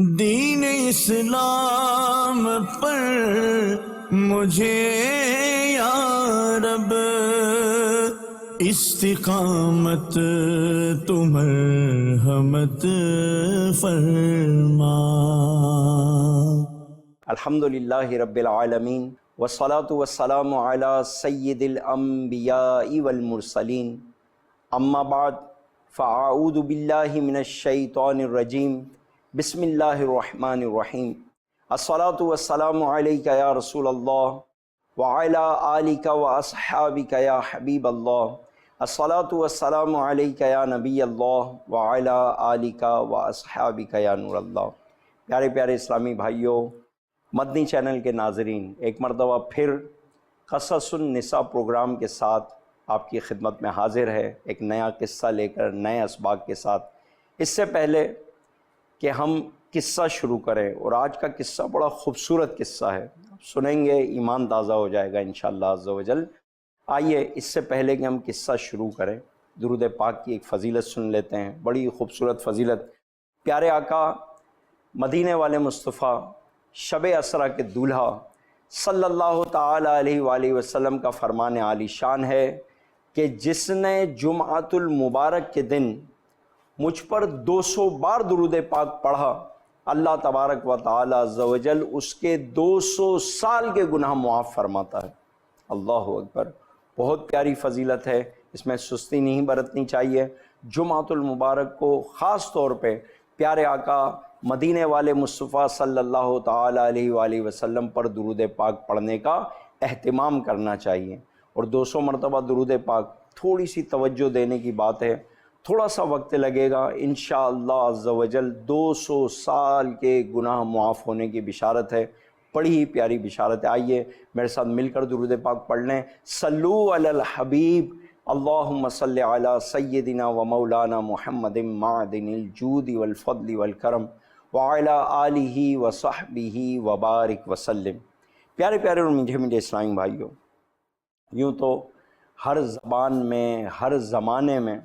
دین اسلام پر مجھے یا رب استقامت تو مرحمت فرما۔ الحمدللہ رب العالمین والصلاة والسلام علی سید الانبیاء والمرسلین، اما بعد فاعوذ باللہ من الشیطان الرجیم، بسم اللہ الرحمن الرحیم۔ الصلاة والسلام علیک یا رسول اللہ وعلی آلک واصحابک یا حبیب اللہ۔ الصلاة والسلام علیک یا نبی اللہ وعلی آلک واصحابک یا نور اللہ۔ پیارے پیارے اسلامی بھائیوں، مدنی چینل کے ناظرین، ایک مرتبہ پھر قصص النساء پروگرام کے ساتھ آپ کی خدمت میں حاضر ہے، ایک نیا قصہ لے کر، نئے اسباق کے ساتھ۔ اس سے پہلے کہ ہم قصہ شروع کریں، اور آج کا قصہ بڑا خوبصورت قصہ ہے، سنیں گے ایمان تازہ ہو جائے گا انشاءاللہ عز و جل۔ آئیے اس سے پہلے کہ ہم قصہ شروع کریں، درود پاک کی ایک فضیلت سن لیتے ہیں، بڑی خوبصورت فضیلت۔ پیارے آقا مدینے والے مصطفیٰ شب اسرا کے دولہا صلی اللہ تعالیٰ علیہ وآلہ وسلم کا فرمان عالی شان ہے کہ جس نے جمعۃ المبارک کے دن مجھ پر 200 بار درود پاک پڑھا، اللہ تبارک و تعالی عز و جل اس کے 200 سال کے گناہ معاف فرماتا ہے۔ اللہ اکبر، بہت پیاری فضیلت ہے، اس میں سستی نہیں برتنی چاہیے۔ جمعۃ المبارک کو خاص طور پہ پیارے آقا مدینے والے مصطفیٰ صلی اللہ تعالی علیہ وآلہ وسلم پر درود پاک پڑھنے کا اہتمام کرنا چاہیے، اور 200 مرتبہ درود پاک تھوڑی سی توجہ دینے کی بات ہے، تھوڑا سا وقت لگے گا، انشاءاللہ عز و جل 200 سال کے گناہ معاف ہونے کی بشارت ہے، بڑی ہی پیاری بشارت ہے۔ آئیے میرے ساتھ مل کر درود پاک پڑھ لیں۔ صلو علی الحبیب، اللہم صلی علی سیدنا و مولانا محمد معدن الجود والفضل والکرم وعلی آلہ وصحبہ وبارک وسلم۔ پیارے پیارے اور میٹھے میٹھے اسلامی بھائیوں، یوں تو ہر زبان میں، ہر زمانے میں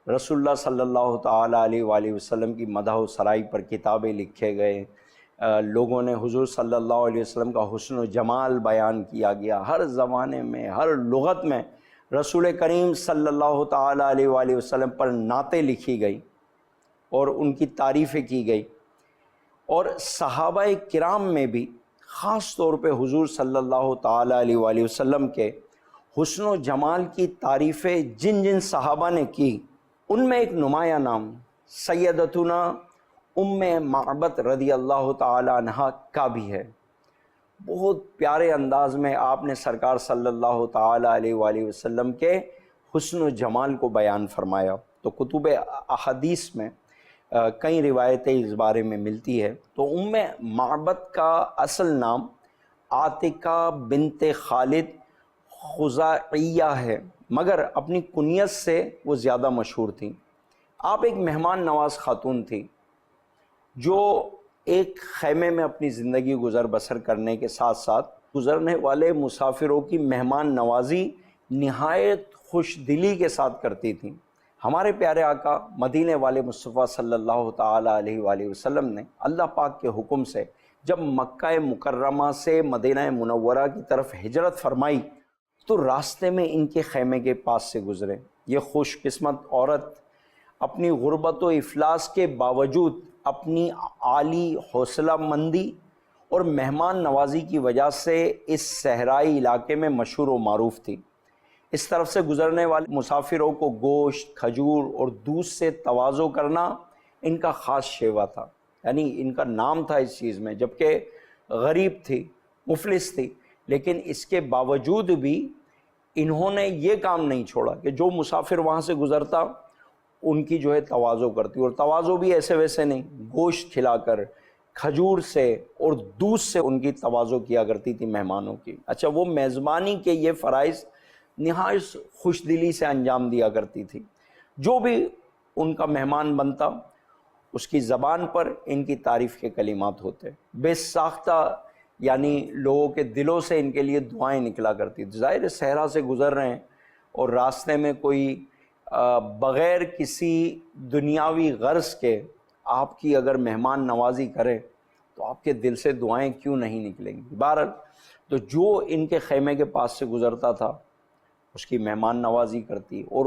رسول اللہ صلی اللہ تعالیٰ علیہ وآلہ وسلم کی مدح و سرائی پر کتابیں لکھے گئے، لوگوں نے حضور صلی اللہ علیہ وسلم کا حسن و جمال بیان کیا گیا، ہر زمانے میں، ہر لغت میں رسول کریم صلی اللہ تعالیٰ علیہ وآلہ وسلم پر نعتیں لکھی گئی اور ان کی تعریفیں کی گئی، اور صحابہ کرام میں بھی خاص طور پہ حضور صلی اللہ تعالیٰ علیہ وآلہ وسلم کے حسن و جمال کی تعریفیں جن جن صحابہ نے کی، ان میں ایک نمایاں نام سیدتنا ام معبد رضی اللہ تعالی عنہ کا بھی ہے۔ بہت پیارے انداز میں آپ نے سرکار صلی اللہ تعالی علیہ وآلہ وسلم کے حسن و جمال کو بیان فرمایا۔ تو کتب احادیث میں کئی روایتیں اس بارے میں ملتی ہے۔ تو ام معبد کا اصل نام عاتقہ بنت خالد خزاعیہ ہے، مگر اپنی کنیت سے وہ زیادہ مشہور تھیں۔ آپ ایک مہمان نواز خاتون تھیں جو ایک خیمے میں اپنی زندگی گزر بسر کرنے کے ساتھ ساتھ گزرنے والے مسافروں کی مہمان نوازی نہایت خوش دلی کے ساتھ کرتی تھیں۔ ہمارے پیارے آقا مدینے والے مصطفیٰ صلی اللہ تعالی علیہ وآلہ وسلم نے اللہ پاک کے حکم سے جب مکہ مکرمہ سے مدینہ منورہ کی طرف ہجرت فرمائی تو راستے میں ان کے خیمے کے پاس سے گزرے۔ یہ خوش قسمت عورت اپنی غربت و افلاس کے باوجود اپنی عالی حوصلہ مندی اور مہمان نوازی کی وجہ سے اس صحرائی علاقے میں مشہور و معروف تھی۔ اس طرف سے گزرنے والے مسافروں کو گوشت، کھجور اور دودھ سے تواضع کرنا ان کا خاص شیوا تھا، یعنی ان کا نام تھا اس چیز میں، جبکہ غریب تھی، مفلس تھی، لیکن اس کے باوجود بھی انہوں نے یہ کام نہیں چھوڑا کہ جو مسافر وہاں سے گزرتا ان کی جو ہے تواضع کرتی، اور تواضع بھی ایسے ویسے نہیں، گوشت کھلا کر، کھجور سے اور دودھ سے ان کی تواضع کیا کرتی تھی مہمانوں کی۔ اچھا، وہ میزبانی کے یہ فرائض نہایت خوش دلی سے انجام دیا کرتی تھی۔ جو بھی ان کا مہمان بنتا اس کی زبان پر ان کی تعریف کے کلمات ہوتے، بے ساختہ یعنی لوگوں کے دلوں سے ان کے لیے دعائیں نکلا کرتی تھی۔ ظاہر صحرا سے گزر رہے ہیں اور راستے میں کوئی بغیر کسی دنیاوی غرض کے آپ کی اگر مہمان نوازی کرے تو آپ کے دل سے دعائیں کیوں نہیں نکلیں گی؟ بہرحال تو جو ان کے خیمے کے پاس سے گزرتا تھا اس کی مہمان نوازی کرتی، اور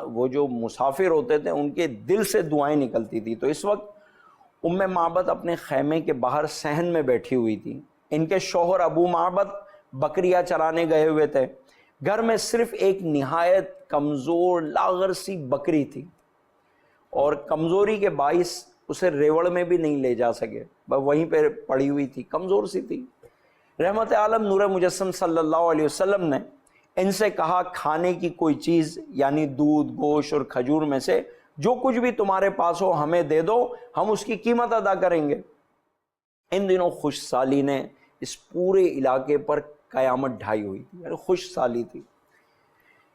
وہ جو مسافر ہوتے تھے ان کے دل سے دعائیں نکلتی تھی۔ تو اس وقت معبد اپنے خیمے کے باہر صحن میں بیٹھی ہوئی تھی، ان کے شوہر ابو معبد بکریاں چرانے گئے ہوئے تھے، گھر میں صرف ایک نہایت کمزور لاغر سی بکری تھی، اور کمزوری کے باعث اسے ریوڑ میں بھی نہیں لے جا سکے، وہیں پہ پڑی ہوئی تھی، کمزور سی تھی۔ رحمت عالم نور مجسم صلی اللہ علیہ وسلم نے ان سے کہا کھانے کی کوئی چیز یعنی دودھ، گوشت اور کھجور میں سے جو کچھ بھی تمہارے پاس ہو ہمیں دے دو، ہم اس کی قیمت ادا کریں گے۔ ان دنوں خوش سالی نے اس پورے علاقے پر قیامت ڈھائی ہوئی تھی، یعنی خوش سالی تھی۔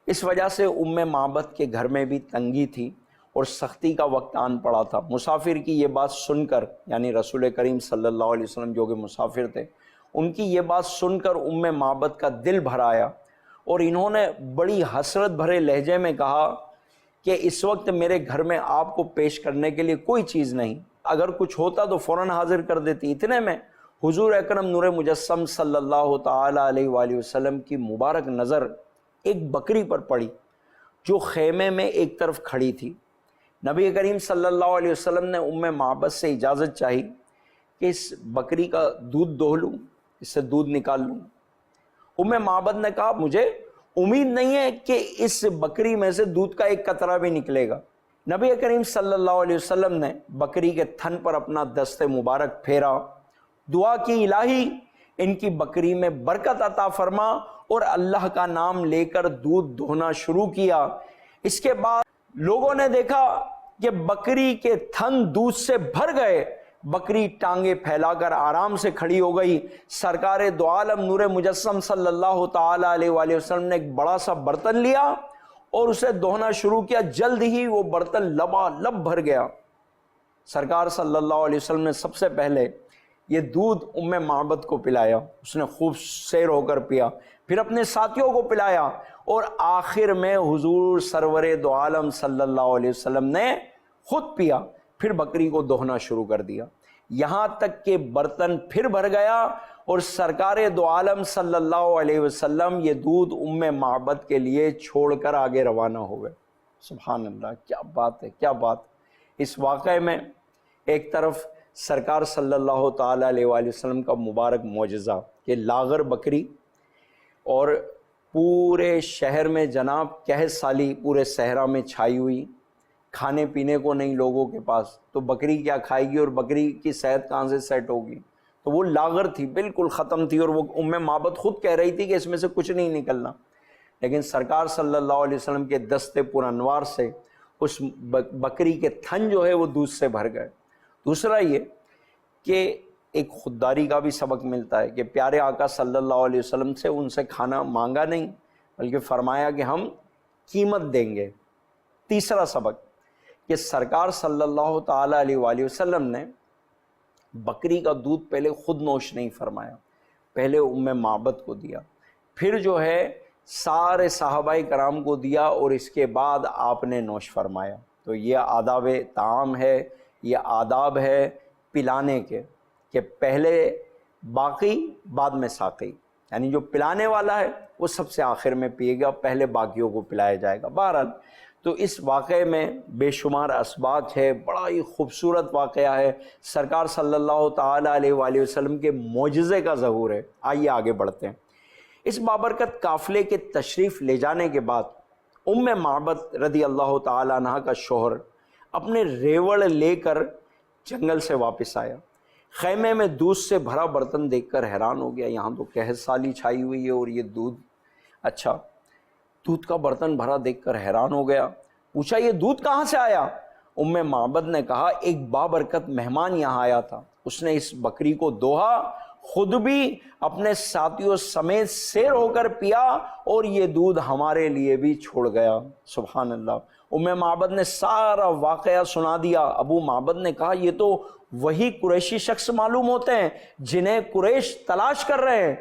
اس وجہ سے معبد کے گھر میں بھی تنگی تھی اور سختی کا وقت آن پڑا تھا۔ مسافر کی یہ بات سن کر، یعنی رسول کریم صلی اللہ علیہ وسلم جو کہ مسافر تھے، ان کی یہ بات سن کر معبد کا دل بھر آیا، اور انہوں نے بڑی حسرت بھرے لہجے میں کہا کہ اس وقت میرے گھر میں آپ کو پیش کرنے کے لیے کوئی چیز نہیں، اگر کچھ ہوتا تو فوراً حاضر کر دیتی۔ اتنے میں حضور اکرم نور مجسم صلی اللہ تعالی علیہ وآلہ وسلم کی مبارک نظر ایک بکری پر پڑی جو خیمے میں ایک طرف کھڑی تھی۔ نبی کریم صلی اللہ علیہ وسلم نے معبد سے اجازت چاہی کہ اس بکری کا دودھ دوہ لوں، اس سے دودھ نکال لوں۔ معبد نے کہا مجھے امید نہیں ہے کہ اس بکری میں سے دودھ کا ایک قطرہ بھی نکلے گا۔ نبی کریم صلی اللہ علیہ وسلم نے بکری کے تھن پر اپنا دست مبارک پھیرا، دعا کی الہی ان کی بکری میں برکت عطا فرما، اور اللہ کا نام لے کر دودھ دھونا شروع کیا۔ اس کے بعد لوگوں نے دیکھا کہ بکری کے تھن دودھ سے بھر گئے، بکری ٹانگیں پھیلا کر آرام سے کھڑی ہو گئی۔ سرکار دو عالم نور مجسم صلی اللہ تعالی علیہ وآلہ وسلم نے ایک بڑا سا برتن لیا اور اسے دھونا شروع کیا، جلد ہی وہ برتن لبالب بھر گیا۔ سرکار صلی اللہ علیہ وسلم نے سب سے پہلے یہ دودھ معبد کو پلایا، اس نے خوب سیر ہو کر پیا، پھر اپنے ساتھیوں کو پلایا، اور آخر میں حضور سرور دو عالم صلی اللہ علیہ وسلم نے خود پیا، پھر بکری کو دہنا شروع کر دیا، یہاں تک کہ برتن پھر بھر گیا، اور سرکار دو عالم صلی اللہ علیہ وسلم یہ دودھ معبد کے لیے چھوڑ کر آگے روانہ ہو گئے۔ سبحان اللہ، کیا بات ہے، کیا بات۔ اس واقعے میں ایک طرف سرکار صلی اللہ تعالی علیہ وآلہ وسلم کا مبارک معجزہ کہ لاغر بکری، اور پورے شہر میں جناب قحط سالی پورے صحرا میں چھائی ہوئی، کھانے پینے کو نہیں لوگوں کے پاس، تو بکری کیا کھائے گی اور بکری کی صحت کہاں سے سیٹ ہوگی؟ تو وہ لاغر تھی، بالکل ختم تھی، اور وہ معبد خود کہہ رہی تھی کہ اس میں سے کچھ نہیں نکلنا، لیکن سرکار صلی اللہ علیہ وسلم کے دست پر انوار سے اس بکری کے تھن جو ہے وہ دودھ سے بھر گئے۔ دوسرا یہ کہ ایک خودداری کا بھی سبق ملتا ہے کہ پیارے آقا صلی اللہ علیہ وسلم سے ان سے کھانا مانگا نہیں، بلکہ فرمایا کہ ہم قیمت دیں گے۔ تیسرا سبق کہ سرکار صلی اللہ تعالی علیہ وآلہ وسلم نے بکری کا دودھ پہلے خود نوش نہیں فرمایا، پہلے معبد کو دیا، پھر جو ہے سارے صحابہ کرام کو دیا، اور اس کے بعد آپ نے نوش فرمایا۔ تو یہ آداب طعام ہے، یہ آداب ہے پلانے کے، کہ پہلے باقی بعد میں ساقی، یعنی جو پلانے والا ہے وہ سب سے آخر میں پیے گا، پہلے باقیوں کو پلایا جائے گا۔ بہرحال تو اس واقعے میں بے شمار اسباق ہے، بڑا ہی خوبصورت واقعہ ہے، سرکار صلی اللہ تعالی علیہ وآلہ وسلم کے معجزے کا ظہور ہے۔ آئیے آگے بڑھتے ہیں۔ اس بابرکت قافلے کے تشریف لے جانے کے بعد معبد رضی اللہ تعالی عنہ کا شوہر اپنے ریوڑ لے کر جنگل سے واپس آیا، خیمے میں دودھ سے بھرا برتن دیکھ کر حیران ہو گیا، یہاں تو قحط سالی چھائی ہوئی ہے اور یہ دودھ، اچھا دودھ کا برتن بھرا دیکھ کر حیران ہو گیا، پوچھا یہ دودھ کہاں سے آیا؟ معبد نے کہا ایک بابرکت مہمان یہاں آیا تھا، اس نے اس بکری کو دوہا، خود بھی اپنے ساتھیوں سمیت سیر ہو کر پیا، اور یہ دودھ ہمارے لیے بھی چھوڑ گیا۔ سبحان اللہ۔ معبد نے سارا واقعہ سنا دیا۔ ابو معبد نے کہا یہ تو وہی قریشی شخص معلوم ہوتے ہیں جنہیں قریش تلاش کر رہے ہیں،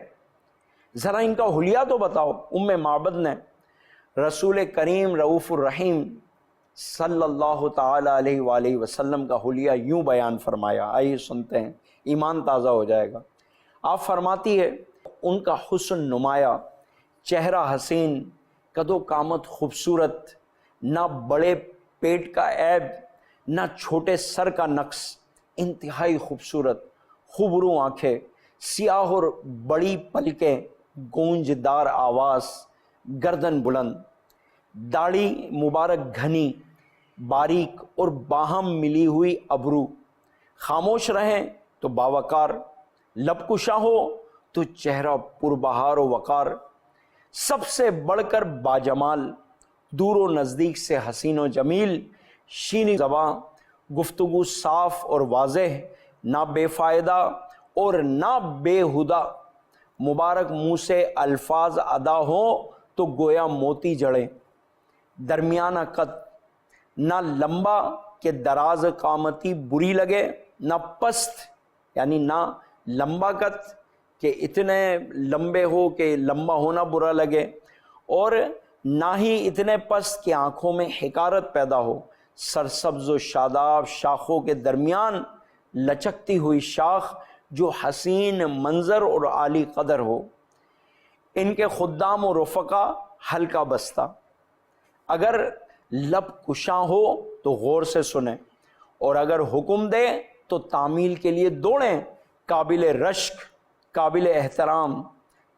ذرا ان کا حلیہ تو بتاؤ۔ معبد نے رسول کریم رؤوف الرحیم صلی اللہ تعالی علیہ وآلہ وسلم کا حلیہ یوں بیان فرمایا، آئیے سنتے ہیں، ایمان تازہ ہو جائے گا۔ آپ فرماتی ہے ان کا حسن نمایاں، چہرہ حسین، قد و قامت خوبصورت، نہ بڑے پیٹ کا عیب نہ چھوٹے سر کا نقص، انتہائی خوبصورت، خوبرو آنکھیں، سیاہ اور بڑی پلکیں، گونجدار آواز، گردن بلند، داڑھی مبارک گھنی باریک اور باہم ملی ہوئی ابرو، خاموش رہیں تو باوقار، لب کشا ہو تو چہرہ پربہار و وقار، سب سے بڑھ کر باجمال، دور و نزدیک سے حسین و جمیل، شیریں زباں، گفتگو صاف اور واضح، نہ بے فائدہ اور نہ بے ہدا، مبارک منہ سے الفاظ ادا ہوں تو گویا موتی جڑیں، درمیانہ قد، نہ لمبا کہ دراز قامتی بری لگے، نہ پست یعنی نہ لمبا قد کہ اتنے لمبے ہو کہ لمبا ہونا برا لگے، اور نہ ہی اتنے پست کہ آنکھوں میں حقارت پیدا ہو، سرسبز و شاداب شاخوں کے درمیان لچکتی ہوئی شاخ جو حسین منظر اور عالی قدر ہو، ان کے خدام و رفقا ہلکا بستہ، اگر لب کشاں ہو تو غور سے سنیں، اور اگر حکم دے تو تعمیل کے لیے دوڑیں، قابل رشک، قابل احترام،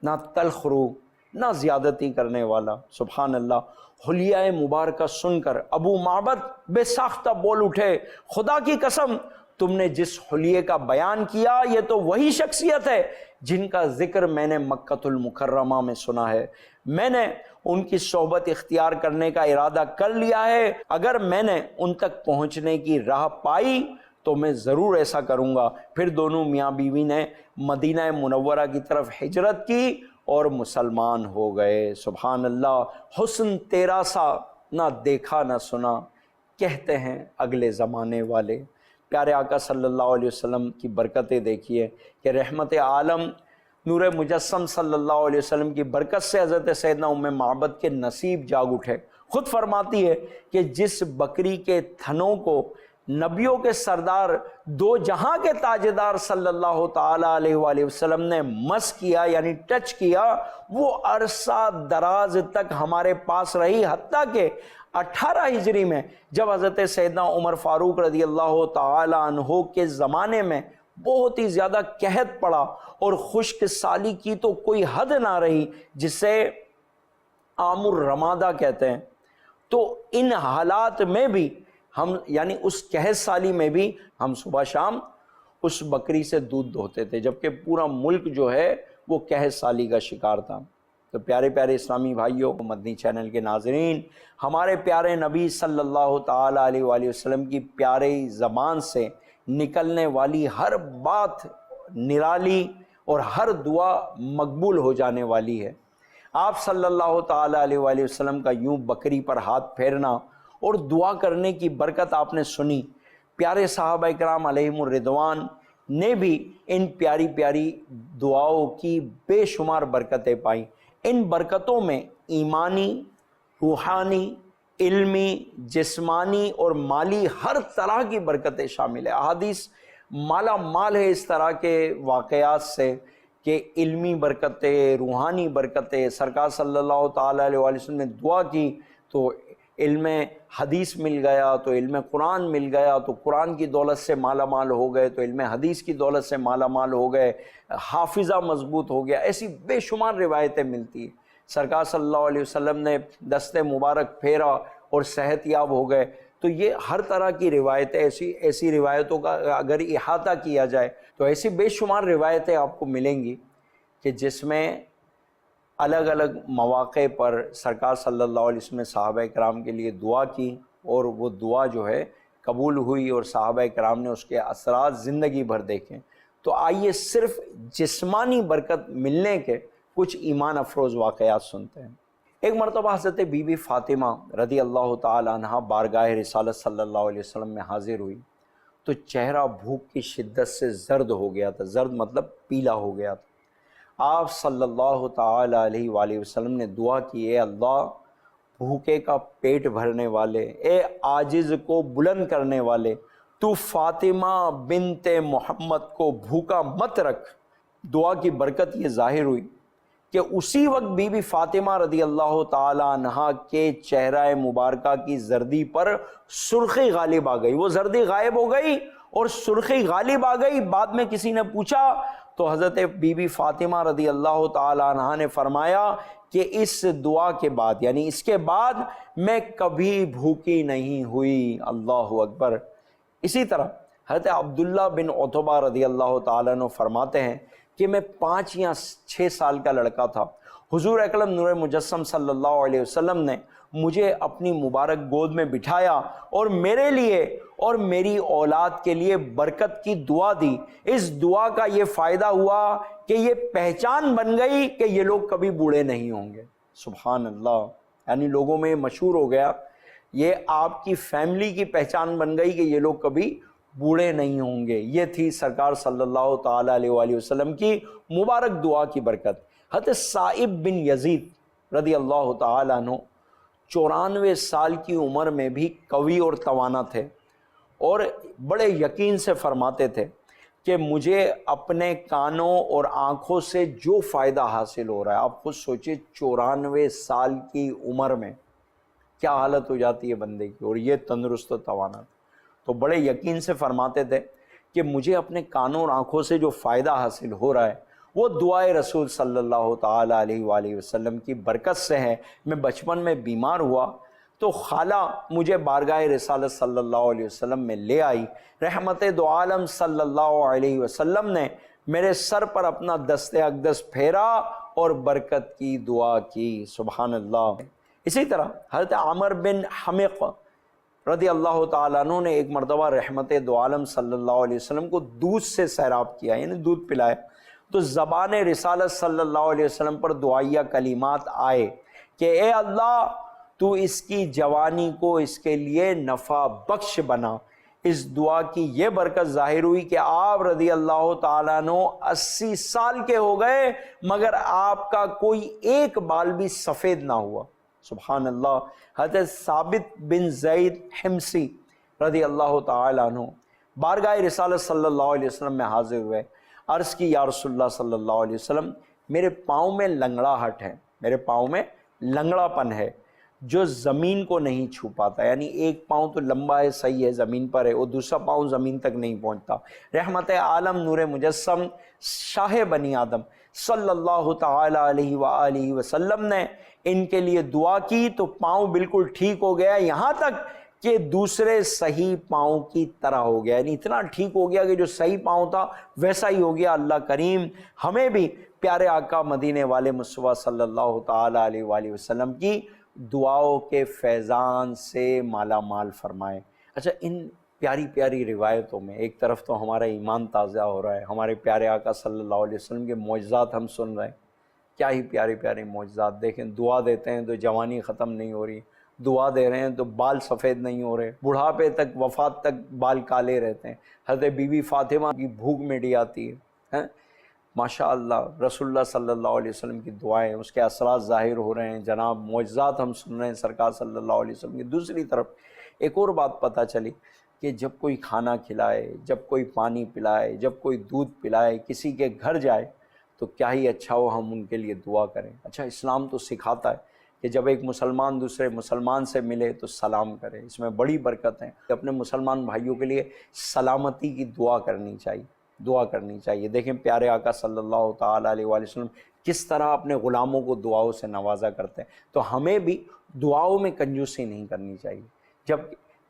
نہ تلخ رو، نہ زیادتی کرنے والا۔ سبحان اللہ۔ حلیہ مبارکہ سن کر ابو معبد بے ساختہ بول اٹھے، خدا کی قسم تم نے جس حلیے کا بیان کیا یہ تو وہی شخصیت ہے جن کا ذکر میں نے مکۃ المکرمہ میں سنا ہے، میں نے ان کی صحبت اختیار کرنے کا ارادہ کر لیا ہے، اگر میں نے ان تک پہنچنے کی راہ پائی تو میں ضرور ایسا کروں گا۔ پھر دونوں میاں بیوی نے مدینہ منورہ کی طرف ہجرت کی اور مسلمان ہو گئے۔ سبحان اللہ۔ حسن تیرا سا نہ دیکھا نہ سنا، کہتے ہیں اگلے زمانے والے۔ پیارے آقا صلی اللہ علیہ وسلم کی برکتیں دیکھیے کہ رحمت عالم نور مجسم صلی اللہ علیہ وسلم کی برکت سے حضرت سیدنا ام معبد کے نصیب جاگ اٹھے۔ خود فرماتی ہے کہ جس بکری کے تھنوں کو نبیوں کے سردار دو جہاں کے تاجدار صلی اللہ تعالی علیہ وآلہ وسلم نے مس کیا یعنی ٹچ کیا، وہ عرصہ دراز تک ہمارے پاس رہی، حتیٰ کہ 18 ہجری میں جب حضرت سیدنا عمر فاروق رضی اللہ تعالی عنہ کے زمانے میں بہت ہی زیادہ قحط پڑا اور خشک سالی کی تو کوئی حد نہ رہی، جسے عام الرمادہ کہتے ہیں، تو ان حالات میں بھی ہم یعنی اس قحط سالی میں بھی ہم صبح شام اس بکری سے دودھ دھوتے تھے، جبکہ پورا ملک جو ہے وہ قحط سالی کا شکار تھا۔ تو پیارے پیارے اسلامی بھائیوں، مدنی چینل کے ناظرین، ہمارے پیارے نبی صلی اللہ تعالی علیہ وآلہ وسلم کی پیاری زبان سے نکلنے والی ہر بات نرالی اور ہر دعا مقبول ہو جانے والی ہے۔ آپ صلی اللہ تعالی علیہ وآلہ وسلم کا یوں بکری پر ہاتھ پھیرنا اور دعا کرنے کی برکت آپ نے سنی۔ پیارے صحابہ کرام علیہم الرضوان نے بھی ان پیاری پیاری دعاؤں کی بے شمار برکتیں پائیں۔ ان برکتوں میں ایمانی، روحانی، علمی، جسمانی اور مالی ہر طرح کی برکتیں شامل ہیں۔ احادیث مالا مال ہے اس طرح کے واقعات سے کہ علمی برکتیں، روحانی برکتیں، سرکار صلی اللہ تعالی علیہ وآلہ وسلم نے دعا کی تو علم حدیث مل گیا، تو علم قرآن مل گیا، تو قرآن کی دولت سے مالا مال ہو گئے، تو علم حدیث کی دولت سے مالا مال ہو گئے، حافظہ مضبوط ہو گیا۔ ایسی بے شمار روایتیں ملتی ہیں۔ سرکار صلی اللہ علیہ وسلم نے دست مبارک پھیرا اور صحت یاب ہو گئے۔ تو یہ ہر طرح کی روایتیں، ایسی روایتوں کا اگر احاطہ کیا جائے تو ایسی بے شمار روایتیں آپ کو ملیں گی کہ جس میں الگ الگ مواقع پر سرکار صلی اللہ علیہ وسلم نے صحابہ کرام کے لیے دعا کی اور وہ دعا جو ہے قبول ہوئی اور صحابہ کرام نے اس کے اثرات زندگی بھر دیکھیں۔ تو آئیے صرف جسمانی برکت ملنے کے کچھ ایمان افروز واقعات سنتے ہیں۔ ایک مرتبہ حضرت بی بی فاطمہ رضی اللہ تعالی عنہا بارگاہ رسالت صلی اللہ علیہ وسلم میں حاضر ہوئی تو چہرہ بھوک کی شدت سے زرد ہو گیا تھا۔ زرد مطلب پیلا ہو گیا تھا۔ آپ صلی اللہ تعالی علیہ وآلہ وسلم نے دعا کی، اے اللہ بھوکے کا پیٹ بھرنے والے، اے عاجز کو بلند کرنے والے، تو فاطمہ بنت محمد کو بھوکا مت رکھ۔ دعا کی برکت یہ ظاہر ہوئی کہ اسی وقت بی بی فاطمہ رضی اللہ تعالی عنہا کے چہرہ مبارکہ کی زردی پر سرخی غالب آ گئی، وہ زردی غائب ہو گئی اور سرخی غالب آ گئی۔ بعد میں کسی نے پوچھا تو حضرت بی بی فاطمہ رضی اللہ تعالی عنہا نے فرمایا کہ اس دعا کے بعد، یعنی اس کے بعد میں کبھی بھوکی نہیں ہوئی۔ اللہ اکبر۔ اسی طرح حضرت عبداللہ بن عتبہ رضی اللہ تعالیٰ عنہ فرماتے ہیں کہ میں 5 یا 6 سال کا لڑکا تھا، حضور اکرم نور مجسم صلی اللہ علیہ وسلم نے مجھے اپنی مبارک گود میں بٹھایا اور میرے لیے اور میری اولاد کے لیے برکت کی دعا دی۔ اس دعا کا یہ فائدہ ہوا کہ یہ پہچان بن گئی کہ یہ لوگ کبھی بوڑھے نہیں ہوں گے۔ سبحان اللہ، یعنی لوگوں میں مشہور ہو گیا، یہ آپ کی فیملی کی پہچان بن گئی کہ یہ لوگ کبھی بوڑھے نہیں ہوں گے۔ یہ تھی سرکار صلی اللہ تعالیٰ علیہ وآلہ وسلم کی مبارک دعا کی برکت۔ حضرت صائب بن یزید رضی اللہ تعالیٰ عنہ 94 سال کی عمر میں بھی قوی اور توانا تھے اور بڑے یقین سے فرماتے تھے کہ مجھے اپنے کانوں اور آنکھوں سے جو فائدہ حاصل ہو رہا ہے، آپ خود سوچیں 94 سال کی عمر میں کیا حالت ہو جاتی ہے بندے کی، اور یہ تندرست و توانا۔ تو بڑے یقین سے فرماتے تھے کہ مجھے اپنے کانوں اور آنکھوں سے جو فائدہ حاصل ہو رہا ہے وہ دعائے رسول صلی اللہ تعالیٰ علیہ وآلہ وسلم کی برکت سے ہے۔ میں بچپن میں بیمار ہوا تو خالہ مجھے بارگاہ رسالت صلی اللہ علیہ وسلم میں لے آئی، رحمت دو عالم صلی اللہ علیہ وسلم نے میرے سر پر اپنا دست اقدس پھیرا اور برکت کی دعا کی۔ سبحان اللہ۔ اسی طرح حضرت عامر بن حمق رضی اللہ تعالیٰ عنہ نے ایک مرتبہ رحمت دو عالم صلی اللہ علیہ وسلم کو دودھ سے سیراب کیا، یعنی دودھ پلایا، تو زبان رسالت صلی اللہ علیہ وسلم پر دعائیہ کلمات آئے کہ اے اللہ تو اس کی جوانی کو اس کے لیے نفع بخش بنا۔ اس دعا کی یہ برکت ظاہر ہوئی کہ آپ رضی اللہ تعالیٰ عنہ 80 سال کے ہو گئے مگر آپ کا کوئی ایک بال بھی سفید نہ ہوا۔ سبحان اللہ۔ حضرت ثابت بن زید حمصی رضی اللہ تعالیٰ عنہ بارگاہ رسالت صلی اللہ علیہ وسلم میں حاضر ہوئے، عرض کی یا رسول اللہ صلی اللہ علیہ وسلم میرے پاؤں میں لنگڑاہٹ ہے، میرے پاؤں میں لنگڑا پن ہے جو زمین کو نہیں چھو پاتا، یعنی ایک پاؤں تو لمبا ہے صحیح ہے زمین پر ہے اور دوسرا پاؤں زمین تک نہیں پہنچتا۔ رحمت عالم نور مجسم شاہ بنی آدم صلی اللہ تعالی علیہ وآلہ وسلم نے ان کے لیے دعا کی تو پاؤں بالکل ٹھیک ہو گیا، یہاں تک کہ دوسرے صحیح پاؤں کی طرح ہو گیا، یعنی اتنا ٹھیک ہو گیا کہ جو صحیح پاؤں تھا ویسا ہی ہو گیا۔ اللہ کریم ہمیں بھی پیارے آقا مدینے والے مصطفیٰ صلی اللہ تعالی علیہ وآلہ وسلم کی دعاؤں کے فیضان سے مالا مال فرمائے۔ اچھا، ان پیاری پیاری روایتوں میں ایک طرف تو ہمارا ایمان تازہ ہو رہا ہے، ہمارے پیارے آقا صلی اللہ علیہ وسلم کے معجزات ہم سن رہے ہیں، کیا ہی پیارے پیارے معجزات۔ دیکھیں دعا دیتے ہیں تو جوانی ختم نہیں ہو رہی، دعا دے رہے ہیں تو بال سفید نہیں ہو رہے، بڑھاپے تک وفات تک بال کالے رہتے ہیں۔ حضرت بی بی فاطمہ کی بھوک مٹ جاتی ہے، ماشاء اللہ۔ رسول اللہ صلی اللہ علیہ وسلم کی دعائیں، اس کے اثرات ظاہر ہو رہے ہیں، جناب معجزات ہم سن رہے ہیں سرکار صلی اللہ علیہ وسلم کی۔ دوسری طرف ایک اور بات پتہ چلی کہ جب کوئی کھانا کھلائے، جب کوئی پانی پلائے، جب کوئی دودھ پلائے، کسی کے گھر جائے تو کیا ہی اچھا ہو ہم ان کے لیے دعا کریں۔ اچھا، اسلام تو سکھاتا ہے کہ جب ایک مسلمان دوسرے مسلمان سے ملے تو سلام کرے، اس میں بڑی برکت ہے۔ اپنے مسلمان بھائیوں کے لیے سلامتی کی دعا کرنی چاہیے، دعا کرنی چاہیے۔ دیکھیں پیارے آقا صلی اللہ تعالیٰ علیہ وآلہ وسلم کس طرح اپنے غلاموں کو دعاؤں سے نوازا کرتے ہیں، تو ہمیں بھی دعاؤں میں کنجوسی نہیں کرنی چاہیے۔ جب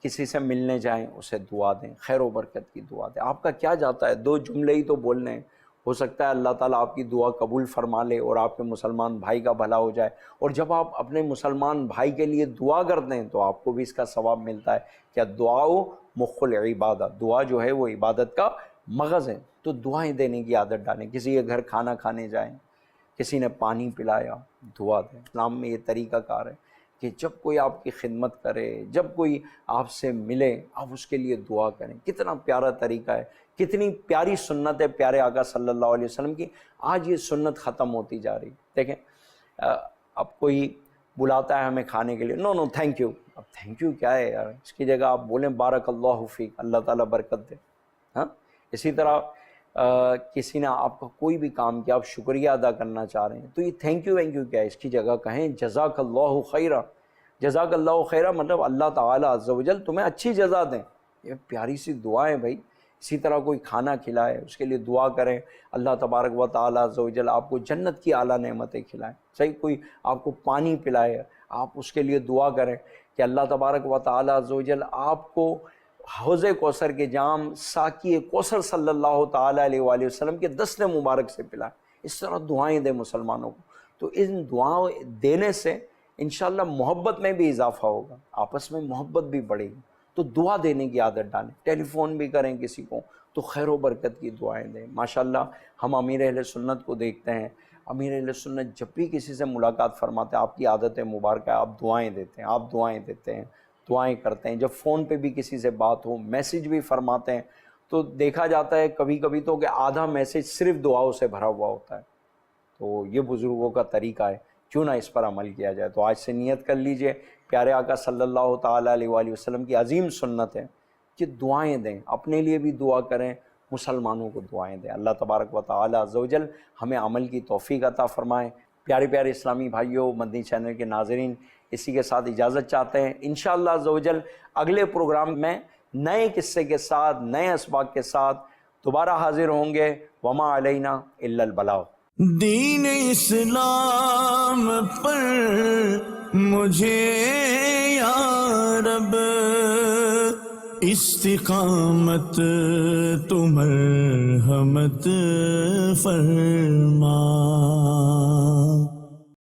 کسی سے ملنے جائیں اسے دعا دیں، خیر و برکت کی دعا دیں۔ آپ کا کیا جاتا ہے، 2 جملے ہی تو بولنے ہیں، ہو سکتا ہے اللہ تعالیٰ آپ کی دعا قبول فرما لے اور آپ کے مسلمان بھائی کا بھلا ہو جائے۔ اور جب آپ اپنے مسلمان بھائی کے لیے دعا کرتے ہیں تو آپ کو بھی اس کا ثواب ملتا ہے۔ کیا دعاؤ مخ العبادہ، دعا جو ہے وہ عبادت کا مغز ہے، تو دعائیں دینے کی عادت ڈالیں۔ کسی کے گھر کھانا کھانے جائیں، کسی نے پانی پلایا، دعا دیں۔ اسلام میں یہ طریقہ کار ہے کہ جب کوئی آپ کی خدمت کرے، جب کوئی آپ سے ملے، آپ اس کے لیے دعا کریں۔ کتنا پیارا طریقہ ہے، کتنی پیاری سنت ہے پیارے آقا صلی اللہ علیہ وسلم کی۔ آج یہ سنت ختم ہوتی جا رہی۔ دیکھیں اب کوئی بلاتا ہے ہمیں کھانے کے لیے، نو نو تھینک یو. اب تھینک یو کیا ہے یار، اس کی جگہ آپ بولیں بارک اللہ فیک، اللہ تعالیٰ برکت دے. ہاں اسی طرح کسی نے آپ کا کوئی بھی کام کیا، آپ شکریہ ادا کرنا چاہ رہے ہیں، تو یہ تھینک یو وینک یو کیا ہے، اس کی جگہ کہیں جزاک اللہ خیرہ. جزاک اللہ خیرہ مطلب اللہ تعالیٰ عز و جل تمہیں اچھی جزا دیں. یہ پیاری سی دعا ہے بھائی. اسی طرح کوئی کھانا کھلائے اس کے لیے دعا کریں، اللہ تبارک و تعالیٰ عز و جل آپ کو جنت کی اعلیٰ نعمتیں کھلائیں. صحیح، کوئی آپ کو پانی پلائے آپ اس کے لیے دعا کریں کہ اللہ تبارک و تعالیٰ عز و جل آپ کو حوض کوثر کے جام ساقی کوثر صلی اللہ تعالیٰ علیہ وآلہ وسلم کے دست مبارک سے پلائیں. اس طرح دعائیں دیں مسلمانوں کو. تو ان دعائیں دینے سے انشاءاللہ محبت میں بھی اضافہ ہوگا، آپس میں محبت بھی بڑھے گی. تو دعا دینے کی عادت ڈالیں، ٹیلی فون بھی کریں کسی کو تو خیر و برکت کی دعائیں دیں. ماشاءاللہ ہم امیر اہل سنت کو دیکھتے ہیں، امیر اہل سنت جب بھی کسی سے ملاقات فرماتے ہیں، آپ کی عادت مبارکہ ہے، آپ دعائیں دیتے ہیں، آپ دعائیں دیتے ہیں، دعائیں کرتے ہیں. جب فون پہ بھی کسی سے بات ہو، میسیج بھی فرماتے ہیں، تو دیکھا جاتا ہے کبھی کبھی تو کہ آدھا میسیج صرف دعاؤں سے بھرا ہوا ہوتا ہے. تو یہ بزرگوں کا طریقہ ہے، کیوں نہ اس پر عمل کیا جائے. تو آج سے نیت کر لیجئے، پیارے آقا صلی اللہ تعالیٰ علیہ وآلہ وسلم کی عظیم سنت ہے کہ دعائیں دیں، اپنے لیے بھی دعا کریں، مسلمانوں کو دعائیں دیں. اللہ تبارک و تعالیٰ عز و جل ہمیں عمل کی توفیق عطا فرمائے. پیارے پیارے اسلامی بھائیوں، مدنی چینل کے ناظرین، اسی کے ساتھ اجازت چاہتے ہیں. انشاءاللہ عز و جل اگلے پروگرام میں نئے قصے کے ساتھ، نئے اسباق کے ساتھ دوبارہ حاضر ہوں گے. وما علینا الا البلاغ. دین اسلام پر مجھے یا رب استقامت تو مرحمت فرما.